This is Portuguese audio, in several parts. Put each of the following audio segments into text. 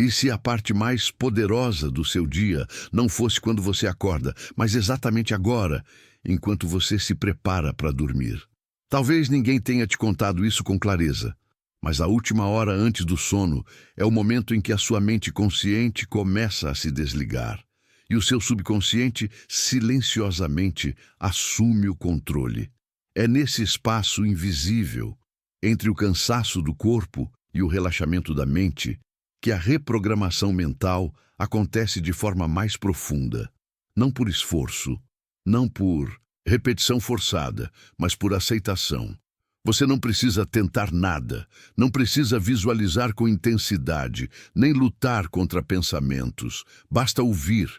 E se a parte mais poderosa do seu dia não fosse quando você acorda, mas exatamente agora, enquanto você se prepara para dormir? Talvez ninguém tenha te contado isso com clareza, mas a última hora antes do sono é o momento em que a sua mente consciente começa a se desligar e o seu subconsciente silenciosamente assume o controle. É nesse espaço invisível, entre o cansaço do corpo e o relaxamento da mente, que a reprogramação mental acontece de forma mais profunda. Não por esforço, não por repetição forçada, mas por aceitação. Você não precisa tentar nada, não precisa visualizar com intensidade, nem lutar contra pensamentos. Basta ouvir,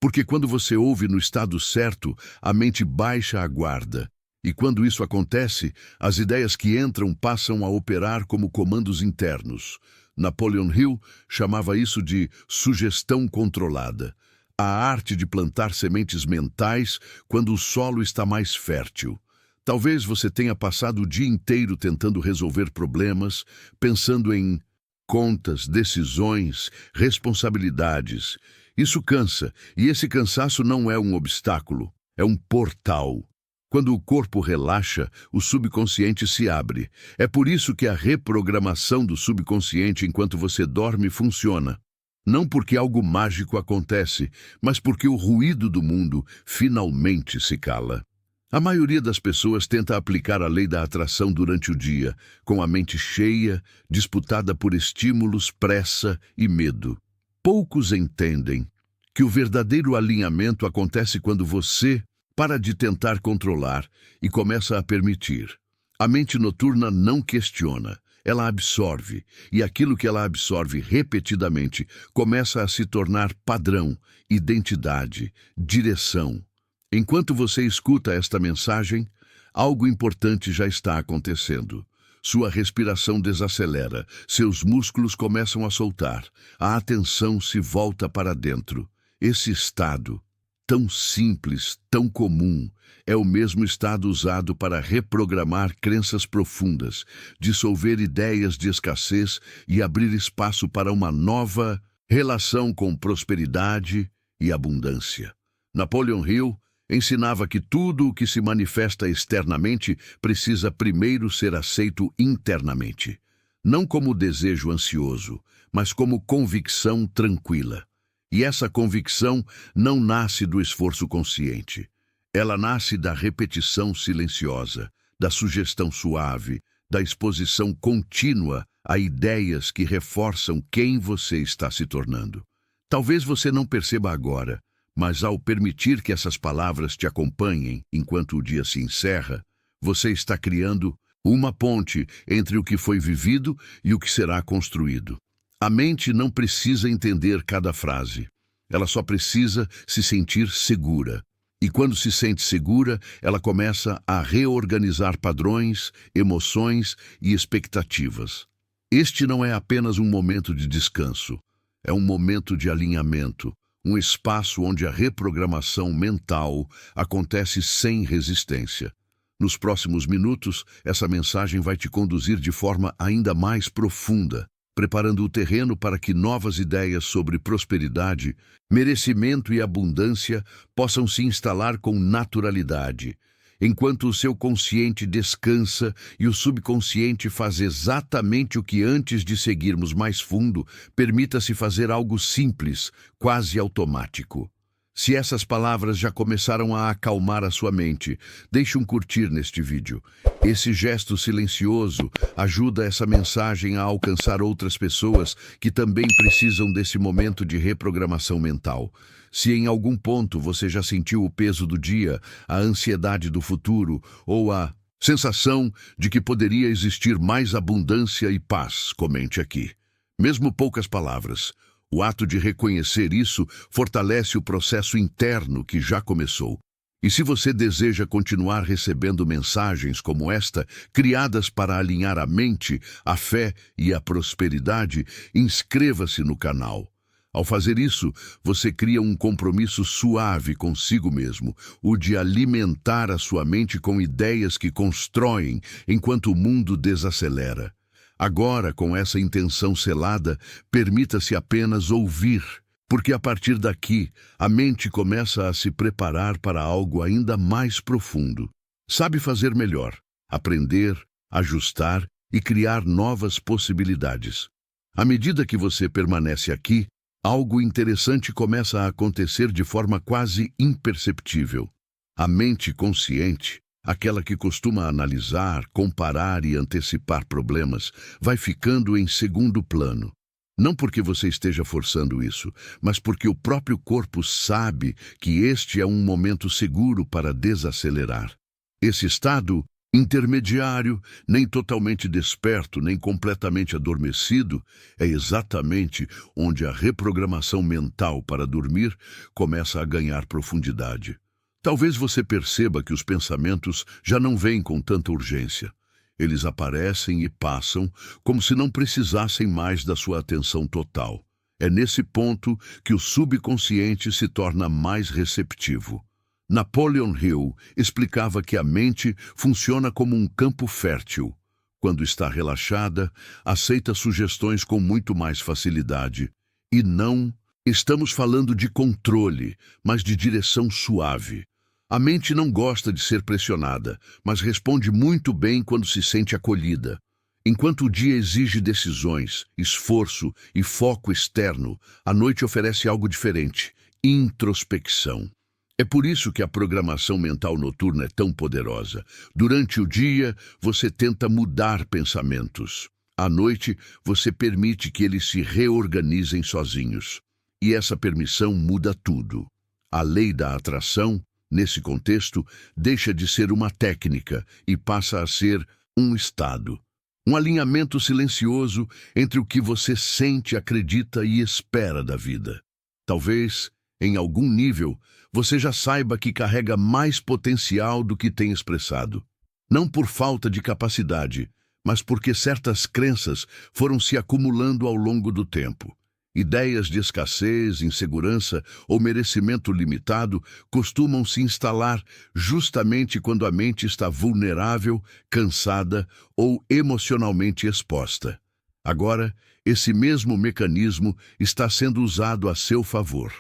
porque quando você ouve no estado certo, a mente baixa a guarda. E quando isso acontece, as ideias que entram passam a operar como comandos internos. Napoleon Hill chamava isso de sugestão controlada, a arte de plantar sementes mentais quando o solo está mais fértil. Talvez você tenha passado o dia inteiro tentando resolver problemas, pensando em contas, decisões, responsabilidades. Isso cansa, e esse cansaço não é um obstáculo, é um portal. Quando o corpo relaxa, o subconsciente se abre. É por isso que a reprogramação do subconsciente enquanto você dorme funciona. Não porque algo mágico acontece, mas porque o ruído do mundo finalmente se cala. A maioria das pessoas tenta aplicar a lei da atração durante o dia, com a mente cheia, disputada por estímulos, pressa e medo. Poucos entendem que o verdadeiro alinhamento acontece quando você para de tentar controlar e começa a permitir. A mente noturna não questiona, ela absorve, e aquilo que ela absorve repetidamente começa a se tornar padrão, identidade, direção. Enquanto você escuta esta mensagem, algo importante já está acontecendo. Sua respiração desacelera, seus músculos começam a soltar, a atenção se volta para dentro. Esse estado, tão simples, tão comum, é o mesmo estado usado para reprogramar crenças profundas, dissolver ideias de escassez e abrir espaço para uma nova relação com prosperidade e abundância. Napoleon Hill ensinava que tudo o que se manifesta externamente precisa primeiro ser aceito internamente, não como desejo ansioso, mas como convicção tranquila. E essa convicção não nasce do esforço consciente. Ela nasce da repetição silenciosa, da sugestão suave, da exposição contínua a ideias que reforçam quem você está se tornando. Talvez você não perceba agora, mas ao permitir que essas palavras te acompanhem enquanto o dia se encerra, você está criando uma ponte entre o que foi vivido e o que será construído. A mente não precisa entender cada frase. Ela só precisa se sentir segura. E quando se sente segura, ela começa a reorganizar padrões, emoções e expectativas. Este não é apenas um momento de descanso. É um momento de alinhamento, um espaço onde a reprogramação mental acontece sem resistência. Nos próximos minutos, essa mensagem vai te conduzir de forma ainda mais profunda, preparando o terreno para que novas ideias sobre prosperidade, merecimento e abundância possam se instalar com naturalidade, enquanto o seu consciente descansa e o subconsciente faz exatamente o que antes de seguirmos mais fundo, permita-se fazer algo simples, quase automático. Se essas palavras já começaram a acalmar a sua mente, deixe um curtir neste vídeo. Esse gesto silencioso ajuda essa mensagem a alcançar outras pessoas que também precisam desse momento de reprogramação mental. Se em algum ponto você já sentiu o peso do dia, a ansiedade do futuro ou a sensação de que poderia existir mais abundância e paz, comente aqui. Mesmo poucas palavras. O ato de reconhecer isso fortalece o processo interno que já começou. E se você deseja continuar recebendo mensagens como esta, criadas para alinhar a mente, a fé e a prosperidade, inscreva-se no canal. Ao fazer isso, você cria um compromisso suave consigo mesmo, o de alimentar a sua mente com ideias que constroem enquanto o mundo desacelera. Agora, com essa intenção selada, permita-se apenas ouvir, porque a partir daqui, a mente começa a se preparar para algo ainda mais profundo. Sabe fazer melhor, aprender, ajustar e criar novas possibilidades. À medida que você permanece aqui, algo interessante começa a acontecer de forma quase imperceptível. A mente consciente, aquela que costuma analisar, comparar e antecipar problemas, vai ficando em segundo plano. Não porque você esteja forçando isso, mas porque o próprio corpo sabe que este é um momento seguro para desacelerar. Esse estado intermediário, nem totalmente desperto, nem completamente adormecido, é exatamente onde a reprogramação mental para dormir começa a ganhar profundidade. Talvez você perceba que os pensamentos já não vêm com tanta urgência. Eles aparecem e passam como se não precisassem mais da sua atenção total. É nesse ponto que o subconsciente se torna mais receptivo. Napoleon Hill explicava que a mente funciona como um campo fértil. Quando está relaxada, aceita sugestões com muito mais facilidade. E não estamos falando de controle, mas de direção suave. A mente não gosta de ser pressionada, mas responde muito bem quando se sente acolhida. Enquanto o dia exige decisões, esforço e foco externo, a noite oferece algo diferente: introspecção. É por isso que a programação mental noturna é tão poderosa. Durante o dia, você tenta mudar pensamentos. À noite, você permite que eles se reorganizem sozinhos. E essa permissão muda tudo. A lei da atração, nesse contexto, deixa de ser uma técnica e passa a ser um estado. Um alinhamento silencioso entre o que você sente, acredita e espera da vida. Talvez, em algum nível, você já saiba que carrega mais potencial do que tem expressado. Não por falta de capacidade, mas porque certas crenças foram se acumulando ao longo do tempo. Ideias de escassez, insegurança ou merecimento limitado costumam se instalar justamente quando a mente está vulnerável, cansada ou emocionalmente exposta. Agora, esse mesmo mecanismo está sendo usado a seu favor.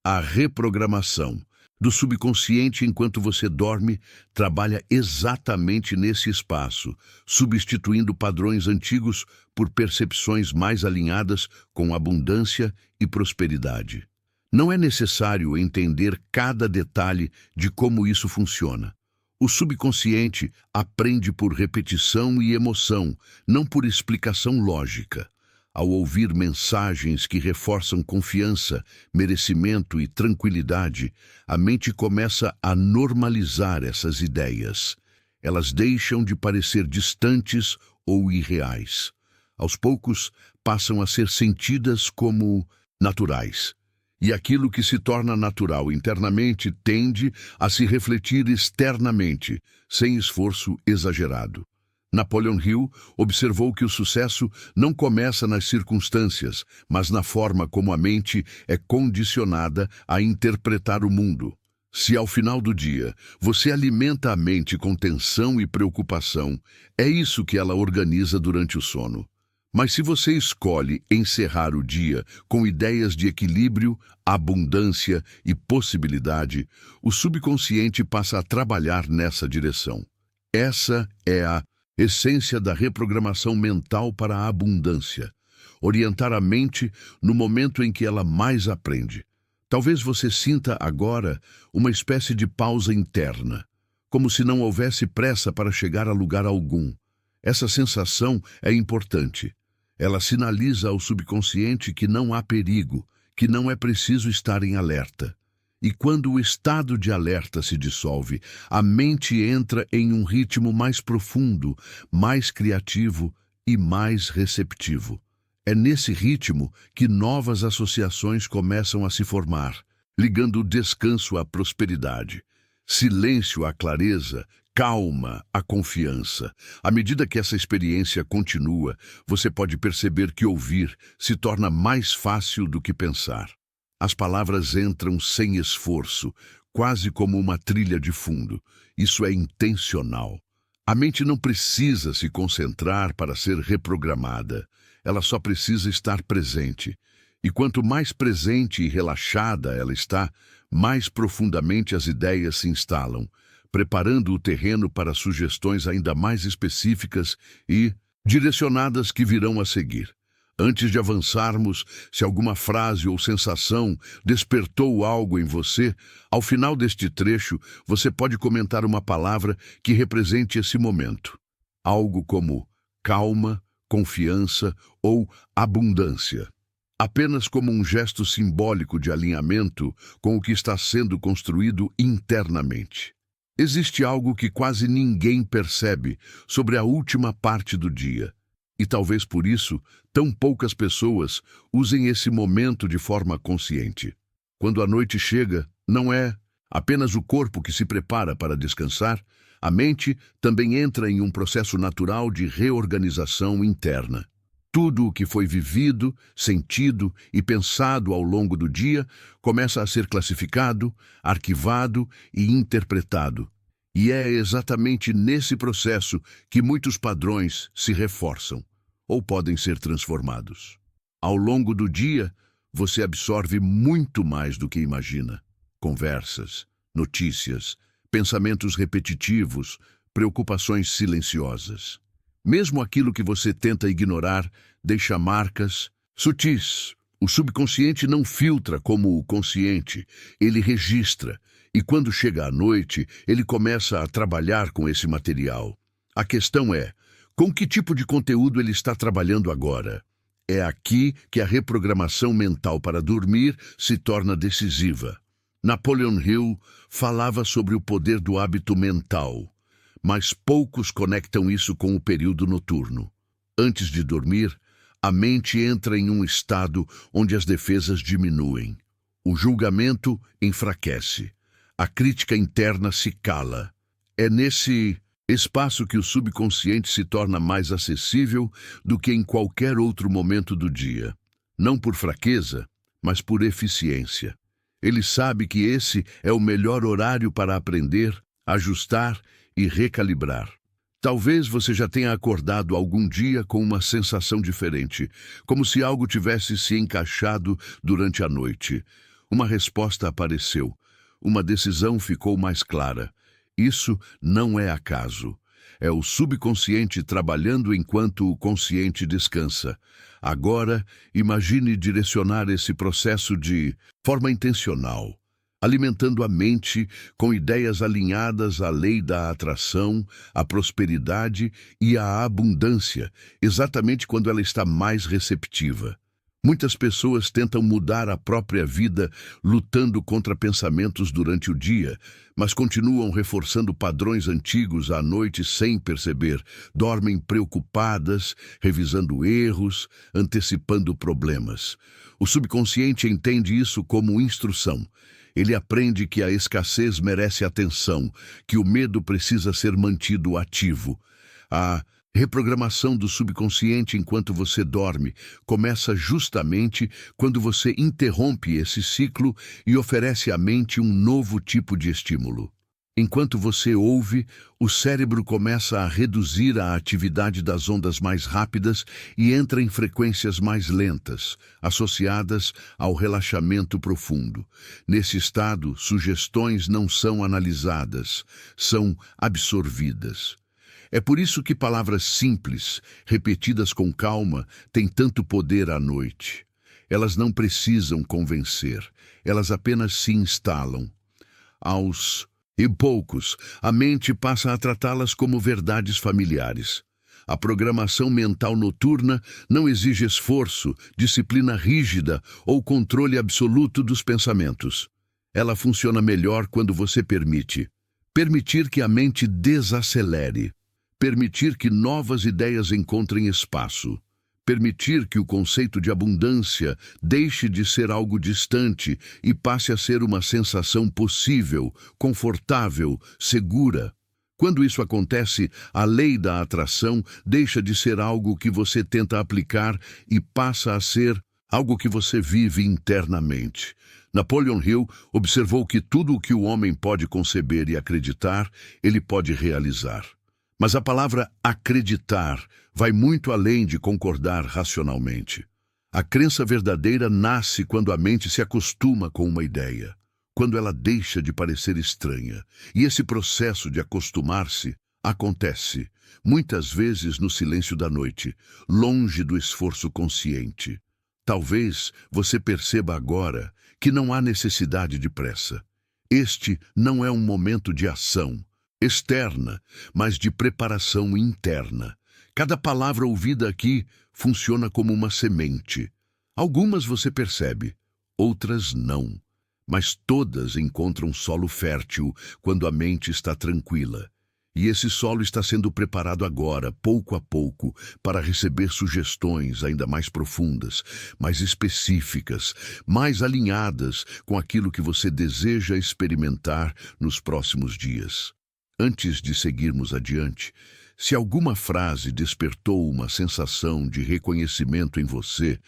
A reprogramação do subconsciente enquanto você dorme trabalha exatamente nesse espaço, substituindo padrões antigos por percepções mais alinhadas com abundância e prosperidade. Não é necessário entender cada detalhe de como isso funciona. O subconsciente aprende por repetição e emoção, não por explicação lógica. Ao ouvir mensagens que reforçam confiança, merecimento e tranquilidade, a mente começa a normalizar essas ideias. Elas deixam de parecer distantes ou irreais. Aos poucos, passam a ser sentidas como naturais. E aquilo que se torna natural internamente tende a se refletir externamente, sem esforço exagerado. Napoleon Hill observou que o sucesso não começa nas circunstâncias, mas na forma como a mente é condicionada a interpretar o mundo. Se ao final do dia você alimenta a mente com tensão e preocupação, é isso que ela organiza durante o sono. Mas se você escolhe encerrar o dia com ideias de equilíbrio, abundância e possibilidade, o subconsciente passa a trabalhar nessa direção. Essa é a essência da reprogramação mental para a abundância. Orientar a mente no momento em que ela mais aprende. Talvez você sinta agora uma espécie de pausa interna, como se não houvesse pressa para chegar a lugar algum. Essa sensação é importante. Ela sinaliza ao subconsciente que não há perigo, que não é preciso estar em alerta. E quando o estado de alerta se dissolve, a mente entra em um ritmo mais profundo, mais criativo e mais receptivo. É nesse ritmo que novas associações começam a se formar, ligando o descanso à prosperidade, silêncio à clareza, calma à confiança. À medida que essa experiência continua, você pode perceber que ouvir se torna mais fácil do que pensar. As palavras entram sem esforço, quase como uma trilha de fundo. Isso é intencional. A mente não precisa se concentrar para ser reprogramada. Ela só precisa estar presente. E quanto mais presente e relaxada ela está, mais profundamente as ideias se instalam, preparando o terreno para sugestões ainda mais específicas e direcionadas que virão a seguir. Antes de avançarmos, se alguma frase ou sensação despertou algo em você, ao final deste trecho, você pode comentar uma palavra que represente esse momento. Algo como calma, confiança ou abundância. Apenas como um gesto simbólico de alinhamento com o que está sendo construído internamente. Existe algo que quase ninguém percebe sobre a última parte do dia. E talvez por isso, tão poucas pessoas usem esse momento de forma consciente. Quando a noite chega, não é apenas o corpo que se prepara para descansar, a mente também entra em um processo natural de reorganização interna. Tudo o que foi vivido, sentido e pensado ao longo do dia começa a ser classificado, arquivado e interpretado. E é exatamente nesse processo que muitos padrões se reforçam ou podem ser transformados. Ao longo do dia, você absorve muito mais do que imagina. Conversas, notícias, pensamentos repetitivos, preocupações silenciosas. Mesmo aquilo que você tenta ignorar deixa marcas sutis. O subconsciente não filtra como o consciente, ele registra. E quando chega a noite, ele começa a trabalhar com esse material. A questão é, com que tipo de conteúdo ele está trabalhando agora? É aqui que a reprogramação mental para dormir se torna decisiva. Napoleon Hill falava sobre o poder do hábito mental, mas poucos conectam isso com o período noturno. Antes de dormir, a mente entra em um estado onde as defesas diminuem. O julgamento enfraquece. A crítica interna se cala. É nesse espaço que o subconsciente se torna mais acessível do que em qualquer outro momento do dia. Não por fraqueza, mas por eficiência. Ele sabe que esse é o melhor horário para aprender, ajustar e recalibrar. Talvez você já tenha acordado algum dia com uma sensação diferente, como se algo tivesse se encaixado durante a noite. Uma resposta apareceu. Uma decisão ficou mais clara. Isso não é acaso. É o subconsciente trabalhando enquanto o consciente descansa. Agora, imagine direcionar esse processo de forma intencional, alimentando a mente com ideias alinhadas à lei da atração, à prosperidade e à abundância, exatamente quando ela está mais receptiva. Muitas pessoas tentam mudar a própria vida lutando contra pensamentos durante o dia, mas continuam reforçando padrões antigos à noite sem perceber. Dormem preocupadas, revisando erros, antecipando problemas. O subconsciente entende isso como instrução. Ele aprende que a escassez merece atenção, que o medo precisa ser mantido ativo. A reprogramação do subconsciente enquanto você dorme começa justamente quando você interrompe esse ciclo e oferece à mente um novo tipo de estímulo. Enquanto você ouve, o cérebro começa a reduzir a atividade das ondas mais rápidas e entra em frequências mais lentas, associadas ao relaxamento profundo. Nesse estado, sugestões não são analisadas, são absorvidas. É por isso que palavras simples, repetidas com calma, têm tanto poder à noite. Elas não precisam convencer, elas apenas se instalam. Aos poucos, a mente passa a tratá-las como verdades familiares. A programação mental noturna não exige esforço, disciplina rígida ou controle absoluto dos pensamentos. Ela funciona melhor quando você permite. Permitir que a mente desacelere. Permitir que novas ideias encontrem espaço. Permitir que o conceito de abundância deixe de ser algo distante e passe a ser uma sensação possível, confortável, segura. Quando isso acontece, a lei da atração deixa de ser algo que você tenta aplicar e passa a ser algo que você vive internamente. Napoleon Hill observou que tudo o que o homem pode conceber e acreditar, ele pode realizar. Mas a palavra acreditar vai muito além de concordar racionalmente. A crença verdadeira nasce quando a mente se acostuma com uma ideia, quando ela deixa de parecer estranha. E esse processo de acostumar-se acontece, muitas vezes no silêncio da noite, longe do esforço consciente. Talvez você perceba agora que não há necessidade de pressa. Este não é um momento de ação externa, mas de preparação interna. Cada palavra ouvida aqui funciona como uma semente. Algumas você percebe, outras não. Mas todas encontram solo fértil quando a mente está tranquila. E esse solo está sendo preparado agora, pouco a pouco, para receber sugestões ainda mais profundas, mais específicas, mais alinhadas com aquilo que você deseja experimentar nos próximos dias. Antes de seguirmos adiante, se alguma frase despertou uma sensação de reconhecimento em você,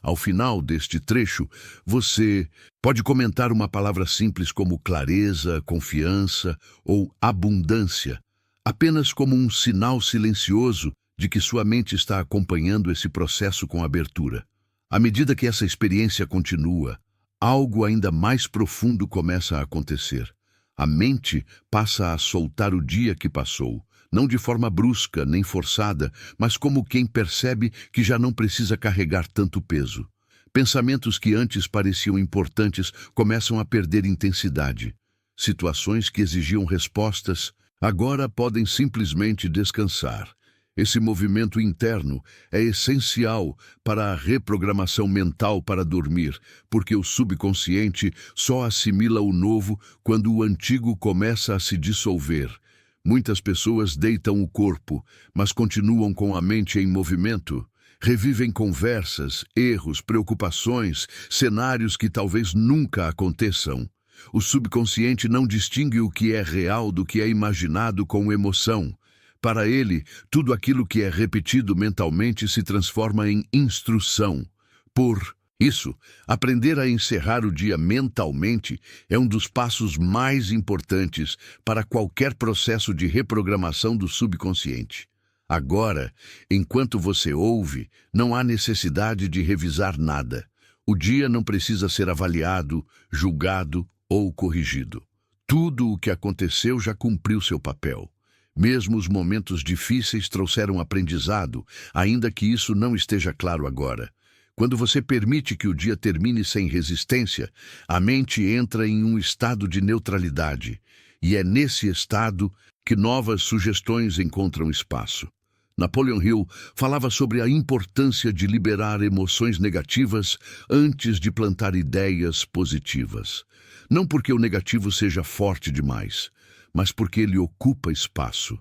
ao final deste trecho, você pode comentar uma palavra simples como clareza, confiança ou abundância, apenas como um sinal silencioso de que sua mente está acompanhando esse processo com abertura. À medida que essa experiência continua, algo ainda mais profundo começa a acontecer. A mente passa a soltar o dia que passou, não de forma brusca nem forçada, mas como quem percebe que já não precisa carregar tanto peso. Pensamentos que antes pareciam importantes começam a perder intensidade. Situações que exigiam respostas agora podem simplesmente descansar. Esse movimento interno é essencial para a reprogramação mental para dormir, porque o subconsciente só assimila o novo quando o antigo começa a se dissolver. Muitas pessoas deitam o corpo, mas continuam com a mente em movimento. Revivem conversas, erros, preocupações, cenários que talvez nunca aconteçam. O subconsciente não distingue o que é real do que é imaginado com emoção. Para ele, tudo aquilo que é repetido mentalmente se transforma em instrução. Por isso, aprender a encerrar o dia mentalmente é um dos passos mais importantes para qualquer processo de reprogramação do subconsciente. Agora, enquanto você ouve, não há necessidade de revisar nada. O dia não precisa ser avaliado, julgado ou corrigido. Tudo o que aconteceu já cumpriu seu papel. Mesmo os momentos difíceis trouxeram aprendizado, ainda que isso não esteja claro agora. Quando você permite que o dia termine sem resistência, a mente entra em um estado de neutralidade, e é nesse estado que novas sugestões encontram espaço. Napoleon Hill falava sobre a importância de liberar emoções negativas antes de plantar ideias positivas. Não porque o negativo seja forte demais, mas porque ele ocupa espaço.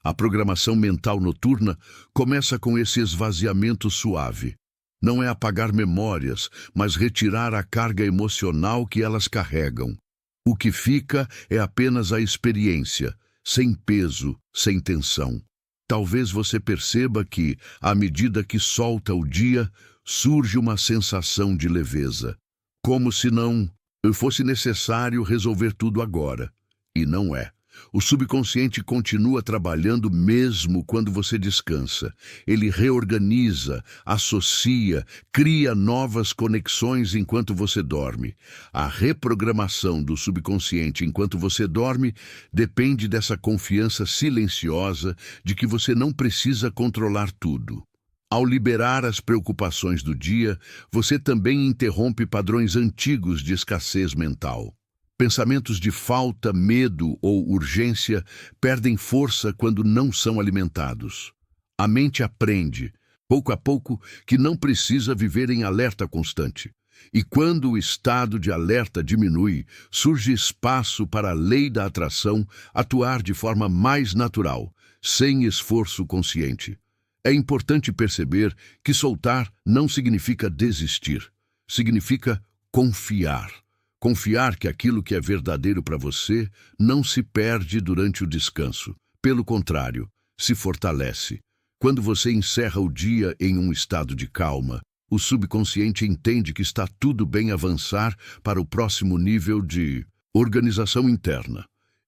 A programação mental noturna começa com esse esvaziamento suave. Não é apagar memórias, mas retirar a carga emocional que elas carregam. O que fica é apenas a experiência, sem peso, sem tensão. Talvez você perceba que, à medida que solta o dia, surge uma sensação de leveza. Como se não fosse necessário resolver tudo agora. E não é. O subconsciente continua trabalhando mesmo quando você descansa. Ele reorganiza, associa, cria novas conexões enquanto você dorme. A reprogramação do subconsciente enquanto você dorme depende dessa confiança silenciosa de que você não precisa controlar tudo. Ao liberar as preocupações do dia, você também interrompe padrões antigos de escassez mental. Pensamentos de falta, medo ou urgência perdem força quando não são alimentados. A mente aprende, pouco a pouco, que não precisa viver em alerta constante. E quando o estado de alerta diminui, surge espaço para a lei da atração atuar de forma mais natural, sem esforço consciente. É importante perceber que soltar não significa desistir, significa confiar. Confiar que aquilo que é verdadeiro para você não se perde durante o descanso. Pelo contrário, se fortalece. Quando você encerra o dia em um estado de calma, o subconsciente entende que está tudo bem avançar para o próximo nível de organização interna.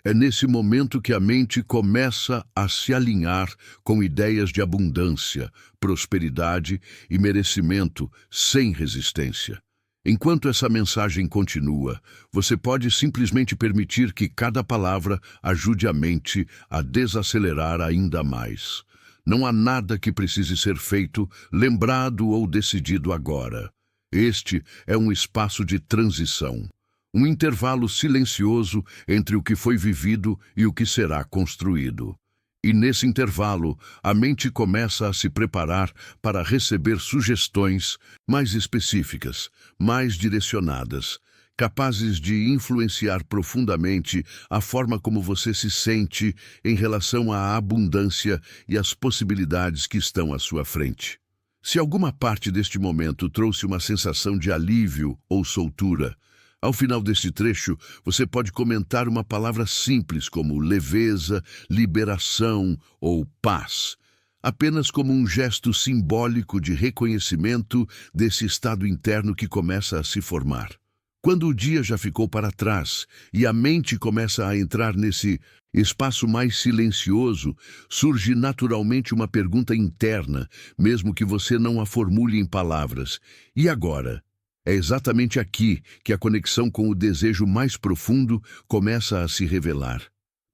É nesse momento que a mente começa a se alinhar com ideias de abundância, prosperidade e merecimento sem resistência. Enquanto essa mensagem continua, você pode simplesmente permitir que cada palavra ajude a mente a desacelerar ainda mais. Não há nada que precise ser feito, lembrado ou decidido agora. Este é um espaço de transição. Um intervalo silencioso entre o que foi vivido e o que será construído. E nesse intervalo, a mente começa a se preparar para receber sugestões mais específicas, mais direcionadas, capazes de influenciar profundamente a forma como você se sente em relação à abundância e às possibilidades que estão à sua frente. Se alguma parte deste momento trouxe uma sensação de alívio ou soltura, ao final deste trecho, você pode comentar uma palavra simples como leveza, liberação ou paz, apenas como um gesto simbólico de reconhecimento desse estado interno que começa a se formar. Quando o dia já ficou para trás e a mente começa a entrar nesse espaço mais silencioso, surge naturalmente uma pergunta interna, mesmo que você não a formule em palavras. E agora? É exatamente aqui que a conexão com o desejo mais profundo começa a se revelar.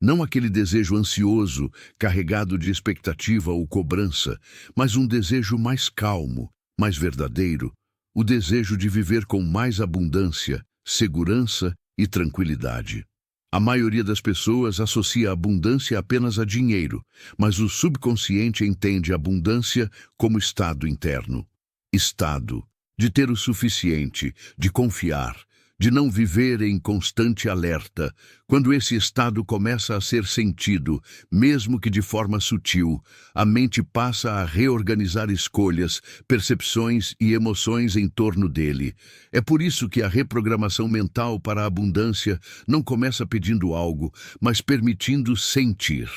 Não aquele desejo ansioso, carregado de expectativa ou cobrança, mas um desejo mais calmo, mais verdadeiro, o desejo de viver com mais abundância, segurança e tranquilidade. A maioria das pessoas associa a abundância apenas a dinheiro, mas o subconsciente entende a abundância como estado interno. Estado de ter o suficiente, de confiar, de não viver em constante alerta. Quando esse estado começa a ser sentido, mesmo que de forma sutil, a mente passa a reorganizar escolhas, percepções e emoções em torno dele. É por isso que a reprogramação mental para a abundância não começa pedindo algo, mas permitindo sentir.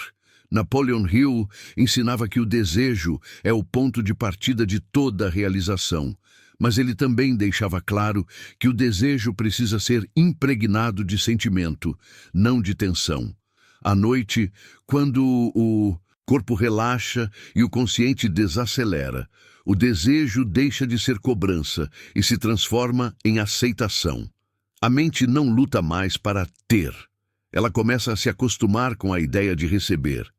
Napoleon Hill ensinava que o desejo é o ponto de partida de toda a realização. Mas ele também deixava claro que o desejo precisa ser impregnado de sentimento, não de tensão. À noite, quando o corpo relaxa e o consciente desacelera, o desejo deixa de ser cobrança e se transforma em aceitação. A mente não luta mais para ter. Ela começa a se acostumar com a ideia de receber.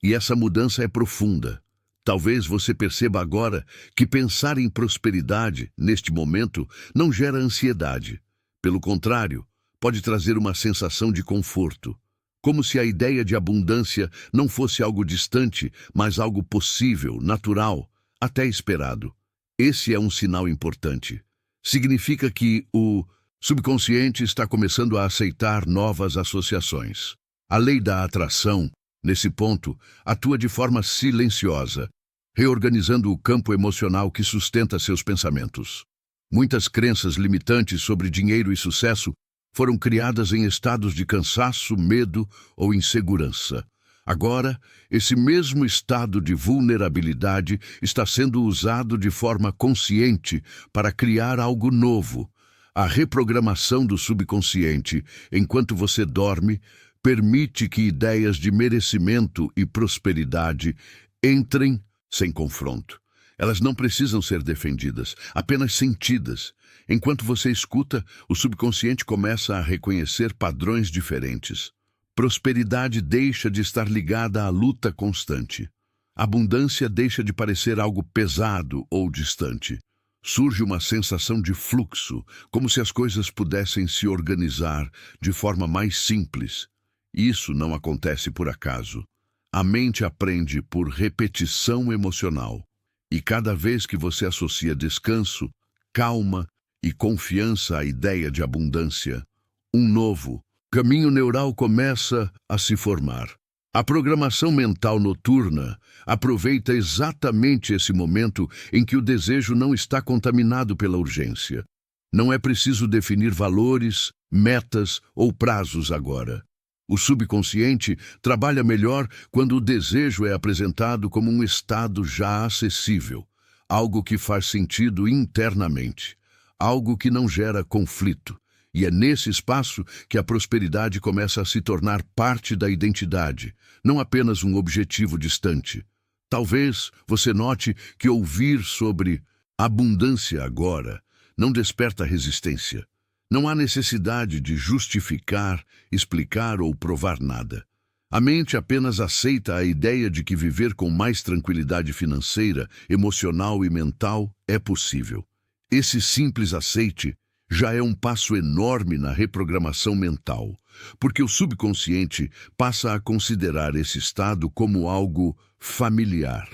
E essa mudança é profunda. Talvez você perceba agora que pensar em prosperidade, neste momento, não gera ansiedade. Pelo contrário, pode trazer uma sensação de conforto. Como se a ideia de abundância não fosse algo distante, mas algo possível, natural, até esperado. Esse é um sinal importante. Significa que o subconsciente está começando a aceitar novas associações. A lei da atração, nesse ponto, atua de forma silenciosa, reorganizando o campo emocional que sustenta seus pensamentos. Muitas crenças limitantes sobre dinheiro e sucesso foram criadas em estados de cansaço, medo ou insegurança. Agora, esse mesmo estado de vulnerabilidade está sendo usado de forma consciente para criar algo novo. A reprogramação do subconsciente, enquanto você dorme, permite que ideias de merecimento e prosperidade entrem sem confronto. Elas não precisam ser defendidas, apenas sentidas. Enquanto você escuta, o subconsciente começa a reconhecer padrões diferentes. Prosperidade deixa de estar ligada à luta constante. Abundância deixa de parecer algo pesado ou distante. Surge uma sensação de fluxo, como se as coisas pudessem se organizar de forma mais simples. Isso não acontece por acaso. A mente aprende por repetição emocional. E cada vez que você associa descanso, calma e confiança à ideia de abundância, um novo caminho neural começa a se formar. A programação mental noturna aproveita exatamente esse momento em que o desejo não está contaminado pela urgência. Não é preciso definir valores, metas ou prazos agora. O subconsciente trabalha melhor quando o desejo é apresentado como um estado já acessível, algo que faz sentido internamente, algo que não gera conflito. E é nesse espaço que a prosperidade começa a se tornar parte da identidade, não apenas um objetivo distante. Talvez você note que ouvir sobre abundância agora não desperta resistência. Não há necessidade de justificar, explicar ou provar nada. A mente apenas aceita a ideia de que viver com mais tranquilidade financeira, emocional e mental é possível. Esse simples aceite já é um passo enorme na reprogramação mental, porque o subconsciente passa a considerar esse estado como algo familiar.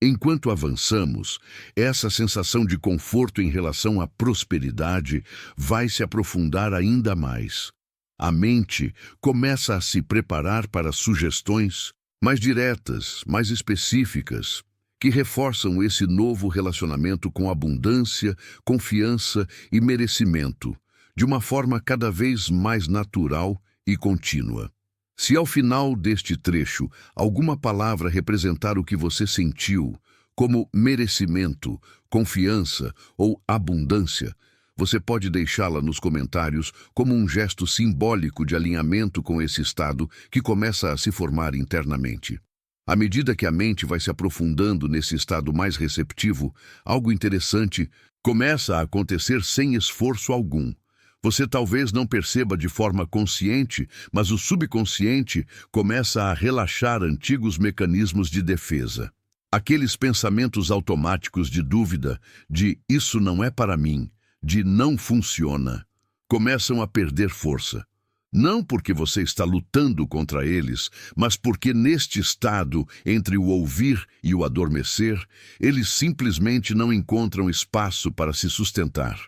Enquanto avançamos, essa sensação de conforto em relação à prosperidade vai se aprofundar ainda mais. A mente começa a se preparar para sugestões mais diretas, mais específicas, que reforçam esse novo relacionamento com abundância, confiança e merecimento, de uma forma cada vez mais natural e contínua. Se ao final deste trecho alguma palavra representar o que você sentiu, como merecimento, confiança ou abundância, você pode deixá-la nos comentários como um gesto simbólico de alinhamento com esse estado que começa a se formar internamente. À medida que a mente vai se aprofundando nesse estado mais receptivo, algo interessante começa a acontecer sem esforço algum. Você talvez não perceba de forma consciente, mas o subconsciente começa a relaxar antigos mecanismos de defesa. Aqueles pensamentos automáticos de dúvida, de isso não é para mim, de não funciona, começam a perder força. Não porque você está lutando contra eles, mas porque neste estado, entre o ouvir e o adormecer, eles simplesmente não encontram espaço para se sustentar.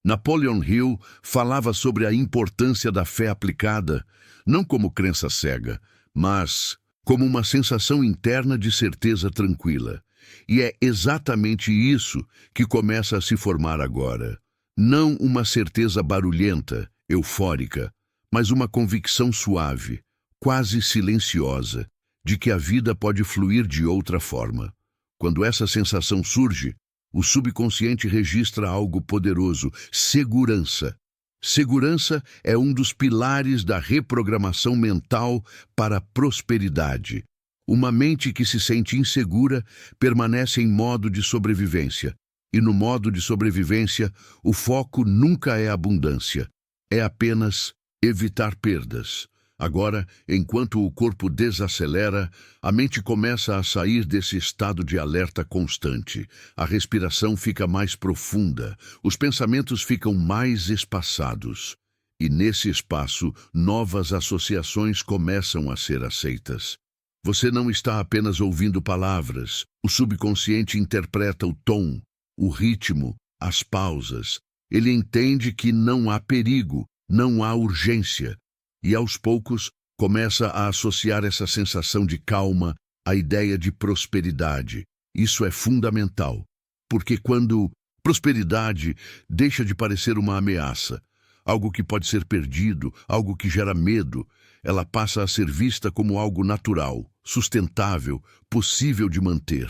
Napoleon Hill falava sobre a importância da fé aplicada, não como crença cega, mas como uma sensação interna de certeza tranquila. E é exatamente isso que começa a se formar agora. Não uma certeza barulhenta, eufórica, mas uma convicção suave, quase silenciosa, de que a vida pode fluir de outra forma. Quando essa sensação surge, o subconsciente registra algo poderoso: segurança. Segurança é um dos pilares da reprogramação mental para a prosperidade. Uma mente que se sente insegura permanece em modo de sobrevivência. E no modo de sobrevivência, o foco nunca é abundância. É apenas evitar perdas. Agora, enquanto o corpo desacelera, a mente começa a sair desse estado de alerta constante. A respiração fica mais profunda, os pensamentos ficam mais espaçados. E nesse espaço, novas associações começam a ser aceitas. Você não está apenas ouvindo palavras. O subconsciente interpreta o tom, o ritmo, as pausas. Ele entende que não há perigo, não há urgência. E aos poucos começa a associar essa sensação de calma à ideia de prosperidade. Isso é fundamental, porque quando prosperidade deixa de parecer uma ameaça, algo que pode ser perdido, algo que gera medo, ela passa a ser vista como algo natural, sustentável, possível de manter.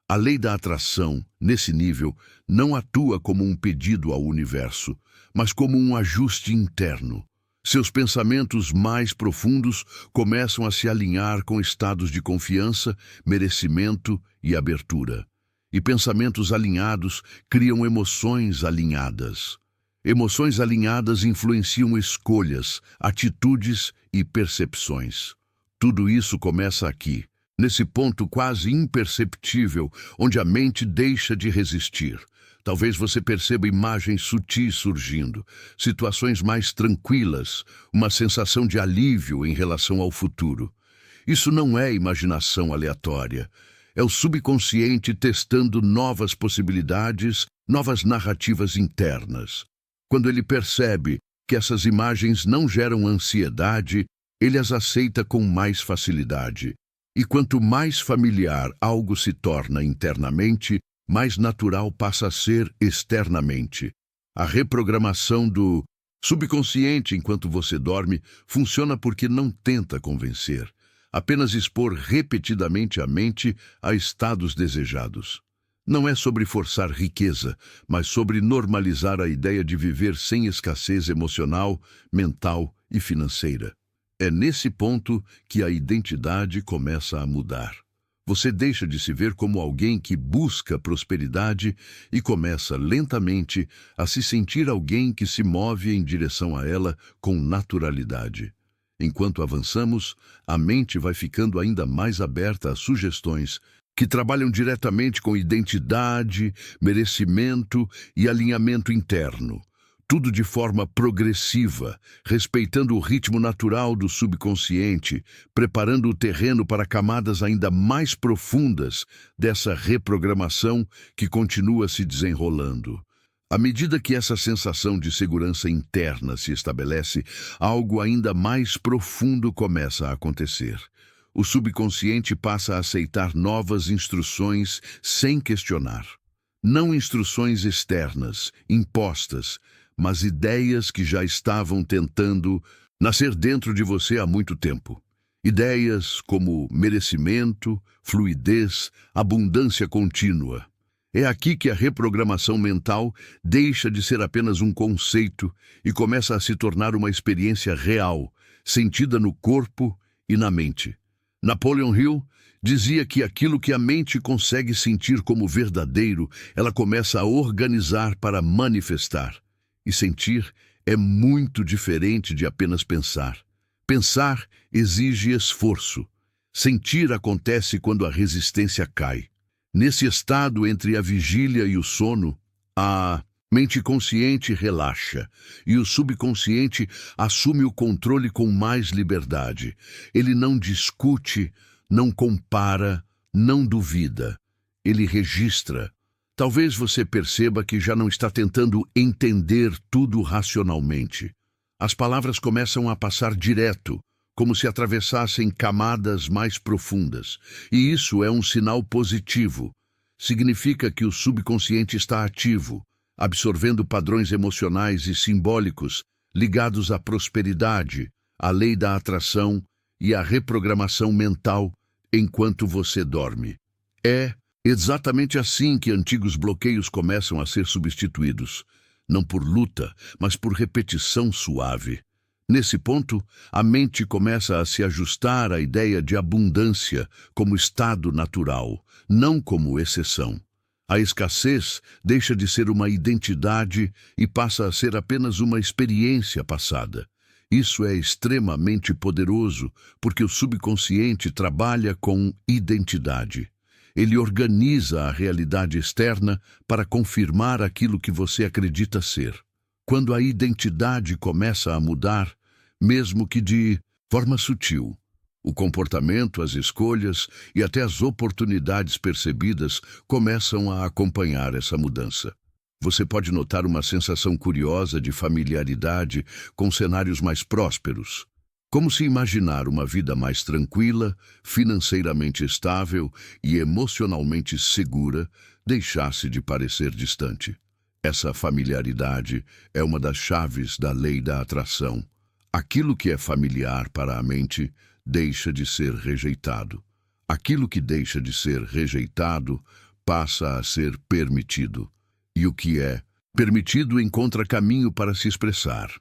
A lei da atração, nesse nível, não atua como um pedido ao universo, mas como um ajuste interno. Seus pensamentos mais profundos começam a se alinhar com estados de confiança, merecimento e abertura. E pensamentos alinhados criam emoções alinhadas. Emoções alinhadas influenciam escolhas, atitudes e percepções. Tudo isso começa aqui, nesse ponto quase imperceptível, onde a mente deixa de resistir. Talvez você perceba imagens sutis surgindo, situações mais tranquilas, uma sensação de alívio em relação ao futuro. Isso não é imaginação aleatória. É o subconsciente testando novas possibilidades, novas narrativas internas. Quando ele percebe que essas imagens não geram ansiedade, ele as aceita com mais facilidade. E quanto mais familiar algo se torna internamente, mais natural passa a ser externamente. A reprogramação do subconsciente enquanto você dorme funciona porque não tenta convencer, apenas expor repetidamente a mente a estados desejados. Não é sobre forçar riqueza, mas sobre normalizar a ideia de viver sem escassez emocional, mental e financeira. É nesse ponto que a identidade começa a mudar. Você deixa de se ver como alguém que busca prosperidade e começa lentamente a se sentir alguém que se move em direção a ela com naturalidade. Enquanto avançamos, a mente vai ficando ainda mais aberta a sugestões que trabalham diretamente com identidade, merecimento e alinhamento interno. Tudo de forma progressiva, respeitando o ritmo natural do subconsciente, preparando o terreno para camadas ainda mais profundas dessa reprogramação que continua se desenrolando. À medida que essa sensação de segurança interna se estabelece, algo ainda mais profundo começa a acontecer. O subconsciente passa a aceitar novas instruções sem questionar. Não instruções externas, impostas, mas ideias que já estavam tentando nascer dentro de você há muito tempo. Ideias como merecimento, fluidez, abundância contínua. É aqui que a reprogramação mental deixa de ser apenas um conceito e começa a se tornar uma experiência real, sentida no corpo e na mente. Napoleon Hill dizia que aquilo que a mente consegue sentir como verdadeiro, ela começa a organizar para manifestar. E sentir é muito diferente de apenas pensar. Pensar exige esforço. Sentir acontece quando a resistência cai. Nesse estado entre a vigília e o sono, a mente consciente relaxa e o subconsciente assume o controle com mais liberdade. Ele não discute, não compara, não duvida. Ele registra. Talvez você perceba que já não está tentando entender tudo racionalmente. As palavras começam a passar direto, como se atravessassem camadas mais profundas. E isso é um sinal positivo. Significa que o subconsciente está ativo, absorvendo padrões emocionais e simbólicos ligados à prosperidade, à lei da atração e à reprogramação mental enquanto você dorme. É exatamente assim que antigos bloqueios começam a ser substituídos, não por luta, mas por repetição suave. Nesse ponto, a mente começa a se ajustar à ideia de abundância como estado natural, não como exceção. A escassez deixa de ser uma identidade e passa a ser apenas uma experiência passada. Isso é extremamente poderoso, porque o subconsciente trabalha com identidade. Ele organiza a realidade externa para confirmar aquilo que você acredita ser. Quando a identidade começa a mudar, mesmo que de forma sutil, o comportamento, as escolhas e até as oportunidades percebidas começam a acompanhar essa mudança. Você pode notar uma sensação curiosa de familiaridade com cenários mais prósperos. Como se imaginar uma vida mais tranquila, financeiramente estável e emocionalmente segura deixasse de parecer distante. Essa familiaridade é uma das chaves da lei da atração. Aquilo que é familiar para a mente deixa de ser rejeitado. Aquilo que deixa de ser rejeitado passa a ser permitido. E o que é permitido encontra caminho para se expressar.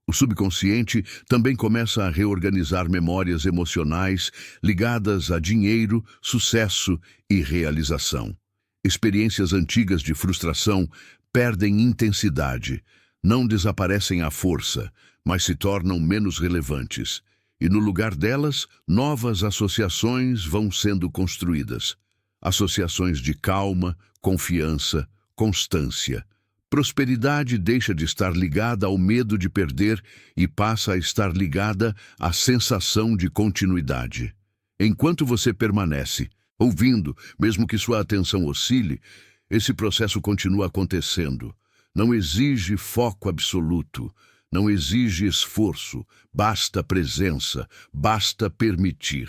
O subconsciente também começa a reorganizar memórias emocionais ligadas a dinheiro, sucesso e realização. Experiências antigas de frustração perdem intensidade, não desaparecem à força, mas se tornam menos relevantes. E no lugar delas, novas associações vão sendo construídas. Associações de calma, confiança, constância. Prosperidade deixa de estar ligada ao medo de perder e passa a estar ligada à sensação de continuidade. Enquanto você permanece, ouvindo, mesmo que sua atenção oscile, esse processo continua acontecendo. Não exige foco absoluto, não exige esforço, basta presença, basta permitir.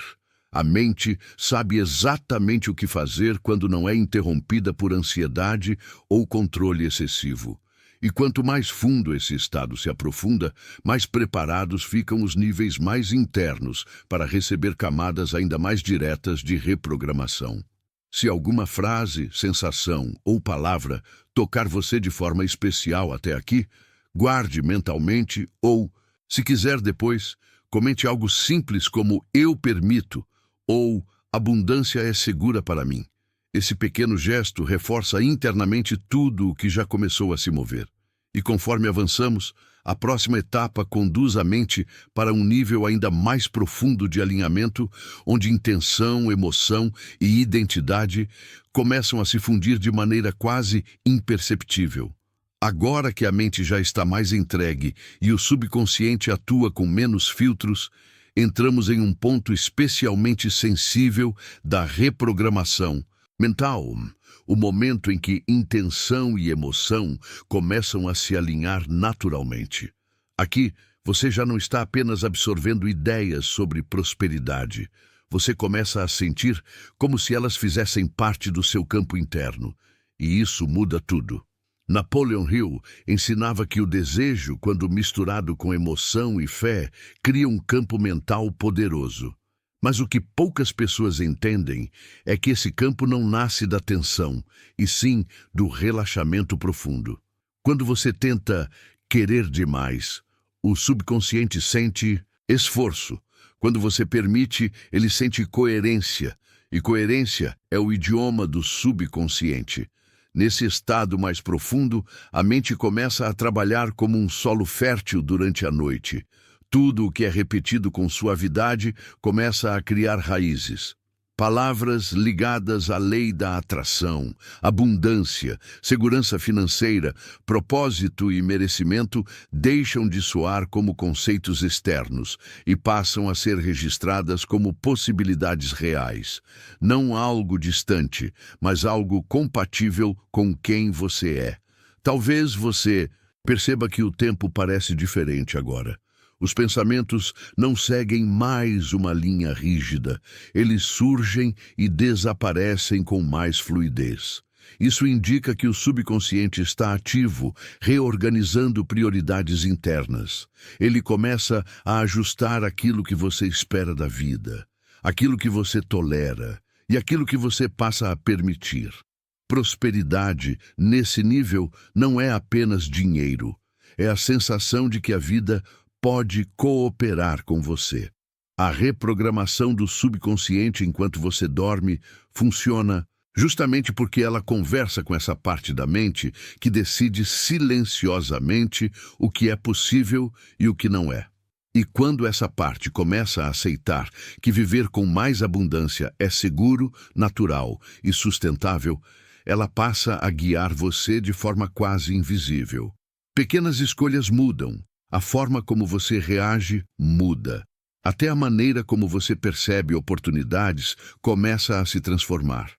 A mente sabe exatamente o que fazer quando não é interrompida por ansiedade ou controle excessivo. E quanto mais fundo esse estado se aprofunda, mais preparados ficam os níveis mais internos para receber camadas ainda mais diretas de reprogramação. Se alguma frase, sensação ou palavra tocar você de forma especial até aqui, guarde mentalmente ou, se quiser depois, comente algo simples como "eu permito" ou "abundância é segura para mim". Esse pequeno gesto reforça internamente tudo o que já começou a se mover. E conforme avançamos, a próxima etapa conduz a mente para um nível ainda mais profundo de alinhamento, onde intenção, emoção e identidade começam a se fundir de maneira quase imperceptível. Agora que a mente já está mais entregue e o subconsciente atua com menos filtros, entramos em um ponto especialmente sensível da reprogramação mental, o momento em que intenção e emoção começam a se alinhar naturalmente. Aqui, você já não está apenas absorvendo ideias sobre prosperidade. Você começa a sentir como se elas fizessem parte do seu campo interno. E isso muda tudo. Napoleon Hill ensinava que o desejo, quando misturado com emoção e fé, cria um campo mental poderoso. Mas o que poucas pessoas entendem é que esse campo não nasce da tensão, e sim do relaxamento profundo. Quando você tenta querer demais, o subconsciente sente esforço. Quando você permite, ele sente coerência, e coerência é o idioma do subconsciente. Nesse estado mais profundo, a mente começa a trabalhar como um solo fértil durante a noite. Tudo o que é repetido com suavidade começa a criar raízes. Palavras ligadas à lei da atração, abundância, segurança financeira, propósito e merecimento deixam de soar como conceitos externos e passam a ser registradas como possibilidades reais. Não algo distante, mas algo compatível com quem você é. Talvez você perceba que o tempo parece diferente agora. Os pensamentos não seguem mais uma linha rígida. Eles surgem e desaparecem com mais fluidez. Isso indica que o subconsciente está ativo, reorganizando prioridades internas. Ele começa a ajustar aquilo que você espera da vida, aquilo que você tolera e aquilo que você passa a permitir. Prosperidade, nesse nível, não é apenas dinheiro. É a sensação de que a vida pode cooperar com você. A reprogramação do subconsciente enquanto você dorme funciona justamente porque ela conversa com essa parte da mente que decide silenciosamente o que é possível e o que não é. E quando essa parte começa a aceitar que viver com mais abundância é seguro, natural e sustentável, ela passa a guiar você de forma quase invisível. Pequenas escolhas mudam. A forma como você reage muda. Até a maneira como você percebe oportunidades começa a se transformar.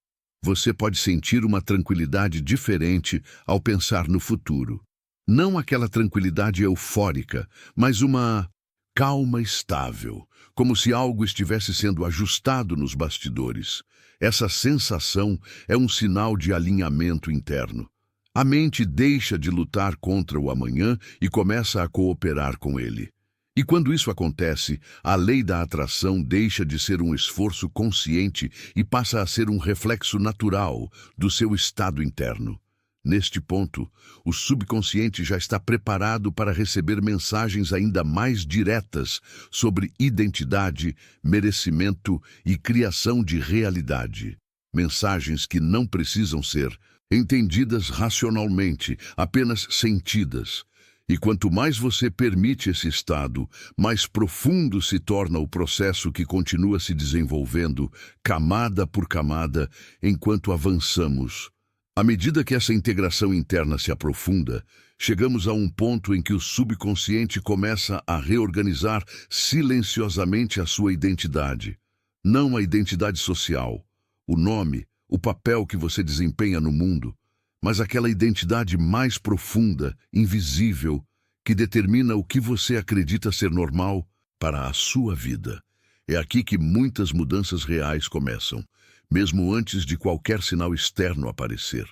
Você pode sentir uma tranquilidade diferente ao pensar no futuro. Não aquela tranquilidade eufórica, mas uma calma estável, como se algo estivesse sendo ajustado nos bastidores. Essa sensação é um sinal de alinhamento interno. A mente deixa de lutar contra o amanhã e começa a cooperar com ele. E quando isso acontece, a lei da atração deixa de ser um esforço consciente e passa a ser um reflexo natural do seu estado interno. Neste ponto, o subconsciente já está preparado para receber mensagens ainda mais diretas sobre identidade, merecimento e criação de realidade. Mensagens que não precisam ser entendidas racionalmente, apenas sentidas. E quanto mais você permite esse estado, mais profundo se torna o processo que continua se desenvolvendo, camada por camada, enquanto avançamos. À medida que essa integração interna se aprofunda, chegamos a um ponto em que o subconsciente começa a reorganizar silenciosamente a sua identidade. Não a identidade social, o nome, o papel que você desempenha no mundo, mas aquela identidade mais profunda, invisível, que determina o que você acredita ser normal para a sua vida. É aqui que muitas mudanças reais começam, mesmo antes de qualquer sinal externo aparecer.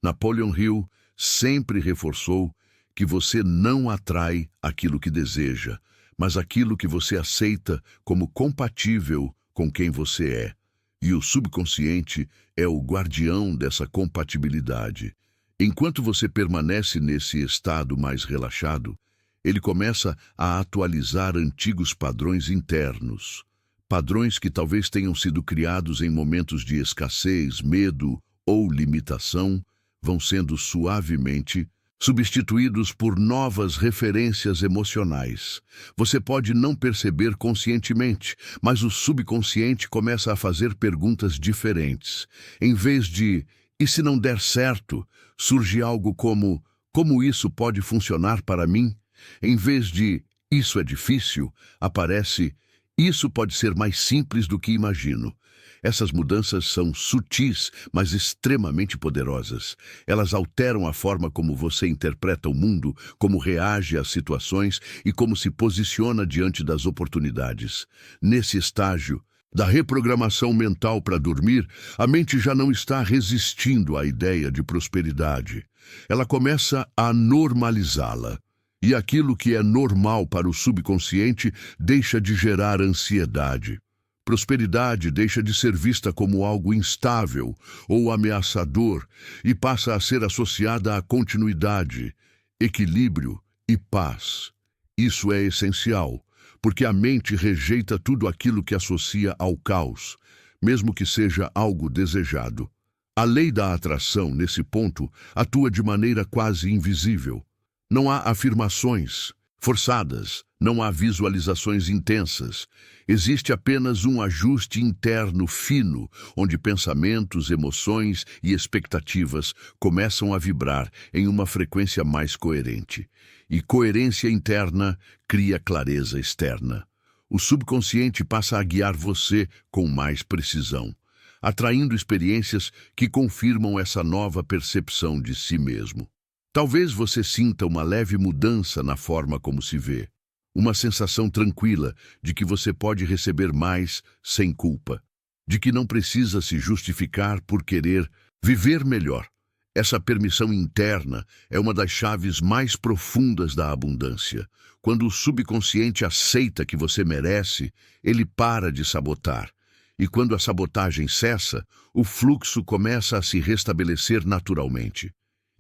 Napoleon Hill sempre reforçou que você não atrai aquilo que deseja, mas aquilo que você aceita como compatível com quem você é. E o subconsciente é o guardião dessa compatibilidade. Enquanto você permanece nesse estado mais relaxado, ele começa a atualizar antigos padrões internos. Padrões que talvez tenham sido criados em momentos de escassez, medo ou limitação, vão sendo suavemente substituídos por novas referências emocionais. Você pode não perceber conscientemente, mas o subconsciente começa a fazer perguntas diferentes. Em vez de "e se não der certo?", surge algo como isso pode funcionar para mim? Em vez de "isso é difícil", aparece "isso pode ser mais simples do que imagino". Essas mudanças são sutis, mas extremamente poderosas. Elas alteram a forma como você interpreta o mundo, como reage às situações e como se posiciona diante das oportunidades. Nesse estágio da reprogramação mental para dormir, a mente já não está resistindo à ideia de prosperidade. Ela começa a normalizá-la. E aquilo que é normal para o subconsciente deixa de gerar ansiedade. Prosperidade deixa de ser vista como algo instável ou ameaçador e passa a ser associada a continuidade, equilíbrio e paz. Isso é essencial, porque a mente rejeita tudo aquilo que associa ao caos, mesmo que seja algo desejado. A lei da atração, nesse ponto, atua de maneira quase invisível. Não há afirmações forçadas, não há visualizações intensas. Existe apenas um ajuste interno fino, onde pensamentos, emoções e expectativas começam a vibrar em uma frequência mais coerente. E coerência interna cria clareza externa. O subconsciente passa a guiar você com mais precisão, atraindo experiências que confirmam essa nova percepção de si mesmo. Talvez você sinta uma leve mudança na forma como se vê. Uma sensação tranquila de que você pode receber mais sem culpa. De que não precisa se justificar por querer viver melhor. Essa permissão interna é uma das chaves mais profundas da abundância. Quando o subconsciente aceita que você merece, ele para de sabotar. E quando a sabotagem cessa, o fluxo começa a se restabelecer naturalmente.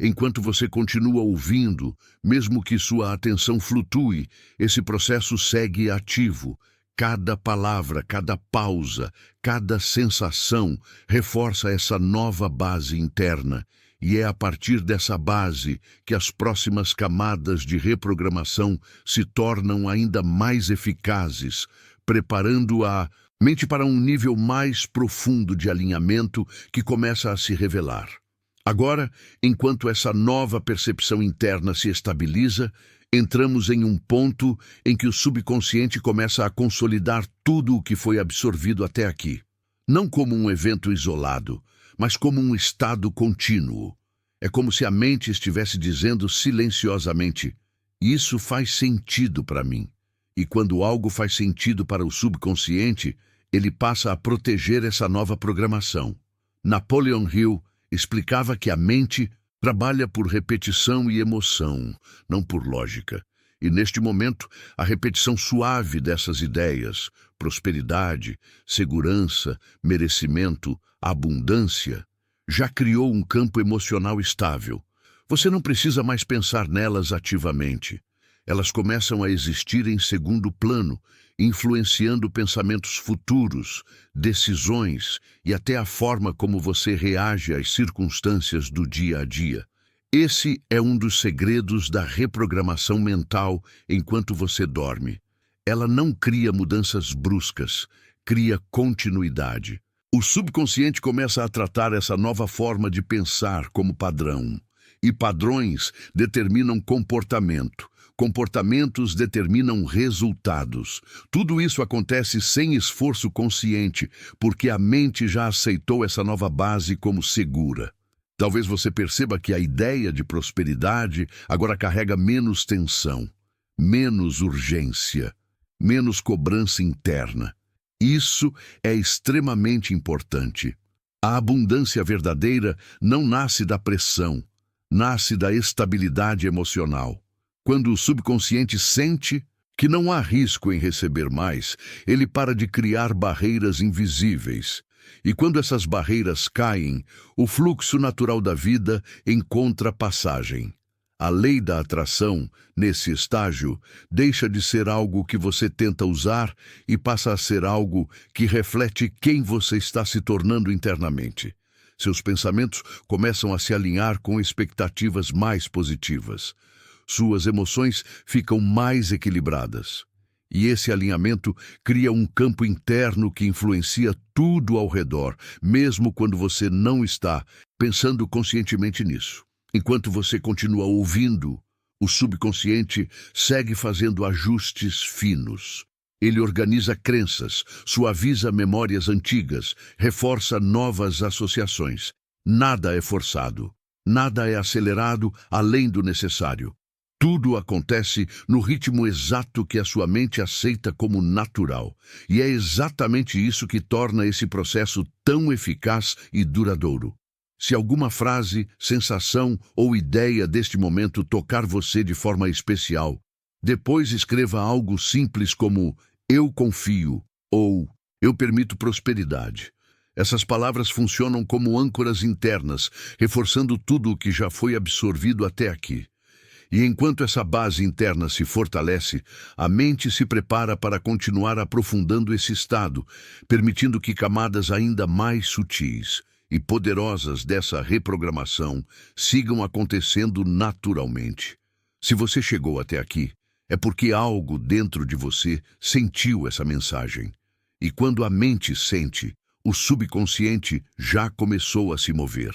Enquanto você continua ouvindo, mesmo que sua atenção flutue, esse processo segue ativo. Cada palavra, cada pausa, cada sensação reforça essa nova base interna. E é a partir dessa base que as próximas camadas de reprogramação se tornam ainda mais eficazes, preparando a mente para um nível mais profundo de alinhamento que começa a se revelar. Agora, enquanto essa nova percepção interna se estabiliza, entramos em um ponto em que o subconsciente começa a consolidar tudo o que foi absorvido até aqui. Não como um evento isolado, mas como um estado contínuo. É como se a mente estivesse dizendo silenciosamente: "Isso faz sentido para mim". E quando algo faz sentido para o subconsciente, ele passa a proteger essa nova programação. Napoleon Hill explicava que a mente trabalha por repetição e emoção, não por lógica. E neste momento, a repetição suave dessas ideias, prosperidade, segurança, merecimento, abundância, já criou um campo emocional estável. Você não precisa mais pensar nelas ativamente. Elas começam a existir em segundo plano, influenciando pensamentos futuros, decisões e até a forma como você reage às circunstâncias do dia a dia. Esse é um dos segredos da reprogramação mental enquanto você dorme. Ela não cria mudanças bruscas, cria continuidade. O subconsciente começa a tratar essa nova forma de pensar como padrão. E padrões determinam comportamento. Comportamentos determinam resultados. Tudo isso acontece sem esforço consciente, porque a mente já aceitou essa nova base como segura. Talvez você perceba que a ideia de prosperidade agora carrega menos tensão, menos urgência, menos cobrança interna. Isso é extremamente importante. A abundância verdadeira não nasce da pressão, nasce da estabilidade emocional. Quando o subconsciente sente que não há risco em receber mais, ele para de criar barreiras invisíveis. E quando essas barreiras caem, o fluxo natural da vida encontra passagem. A lei da atração, nesse estágio, deixa de ser algo que você tenta usar e passa a ser algo que reflete quem você está se tornando internamente. Seus pensamentos começam a se alinhar com expectativas mais positivas. Suas emoções ficam mais equilibradas. E esse alinhamento cria um campo interno que influencia tudo ao redor, mesmo quando você não está pensando conscientemente nisso. Enquanto você continua ouvindo, o subconsciente segue fazendo ajustes finos. Ele organiza crenças, suaviza memórias antigas, reforça novas associações. Nada é forçado, nada é acelerado além do necessário. Tudo acontece no ritmo exato que a sua mente aceita como natural. E é exatamente isso que torna esse processo tão eficaz e duradouro. Se alguma frase, sensação ou ideia deste momento tocar você de forma especial, depois escreva algo simples como "eu confio" ou "eu permito prosperidade". Essas palavras funcionam como âncoras internas, reforçando tudo o que já foi absorvido até aqui. E enquanto essa base interna se fortalece, a mente se prepara para continuar aprofundando esse estado, permitindo que camadas ainda mais sutis e poderosas dessa reprogramação sigam acontecendo naturalmente. Se você chegou até aqui, é porque algo dentro de você sentiu essa mensagem. E quando a mente sente, o subconsciente já começou a se mover.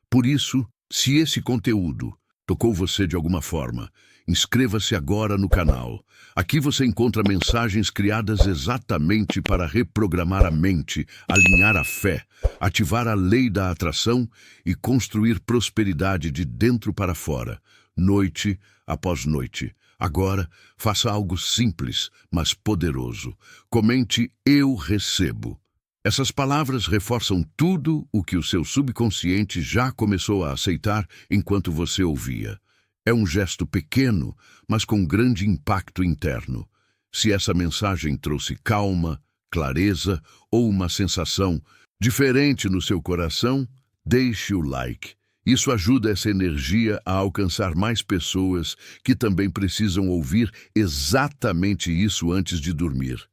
Por isso, se esse conteúdo tocou você de alguma forma, inscreva-se agora no canal. Aqui você encontra mensagens criadas exatamente para reprogramar a mente, alinhar a fé, ativar a lei da atração e construir prosperidade de dentro para fora, noite após noite. Agora, faça algo simples, mas poderoso. Comente "eu recebo". Essas palavras reforçam tudo o que o seu subconsciente já começou a aceitar enquanto você ouvia. É um gesto pequeno, mas com grande impacto interno. Se essa mensagem trouxe calma, clareza ou uma sensação diferente no seu coração, deixe o like. Isso ajuda essa energia a alcançar mais pessoas que também precisam ouvir exatamente isso antes de dormir.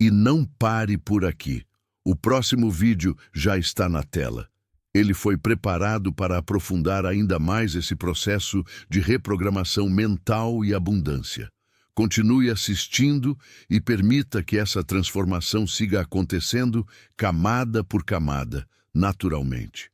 E não pare por aqui. O próximo vídeo já está na tela. Ele foi preparado para aprofundar ainda mais esse processo de reprogramação mental e abundância. Continue assistindo e permita que essa transformação siga acontecendo camada por camada, naturalmente.